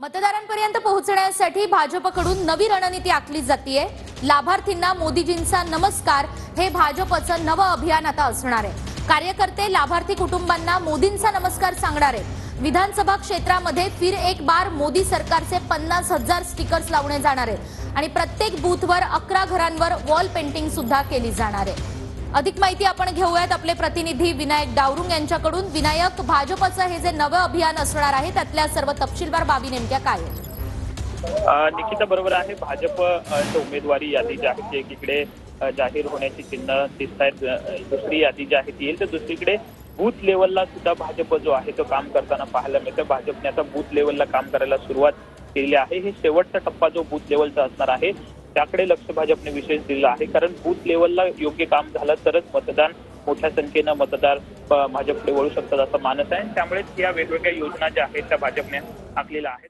मतदारांपर्यंत पोहोचण्यासाठी भाजपकडून नवी रणनीती आखली जातीये। लाभार्थींना मोदीजींचा नमस्कार हे भाजपचं नवं अभियान आता असणार आहे। कार्यकर्ते लाभार्थी कुटुंबांना मोदींचा नमस्कार सांगणार आहेत। विधानसभा क्षेत्रामध्ये फिर एक बार मोदी सरकारचे 50,000 स्टिकर्स लावणे जाणार आहेत आणि प्रत्येक बूथवर 11 घरांवर वॉल पेंटिंग सुद्धा केली जाणार आहे। अधिक माहिती आपण घेऊयात आपले प्रतिनिधी विनायक डावरुंग यांच्याकडून। विनायक, भाजपचं हे जे नवं अभियान असणार आहे त्यातल्या सर्व तपशीलवार बाबी नेमक्या काय आहेत? निकिता बरोबर आहे। भाजप उमेदवारी यादी जी आहे ती एकीकडे जाहीर होण्याची चिन्ह दिसत आहेत। दुसरी यादी जी आहे ती येईल, तर दुसरीकडे बूथ लेवलला सुद्धा भाजप जो आहे तो काम करताना पाहायला मिळतं। भाजपने आता बूथ लेवलला काम करायला सुरुवात केली आहे। हे शेवटचा टप्पा जो बूथ लेवलचा असणार आहे त्याकडे लक्ष भाजपने विशेष दिलं आहे, कारण बूथ लेवलला योग्य काम झालं तरच मोठ्या संख्येनं मतदार भाजपकडे वळू शकतात असा मानस आहे। त्यामुळे या वेगवेगळ्या योजना ज्या आहेत त्या भाजपने आखलेल्या आहेत।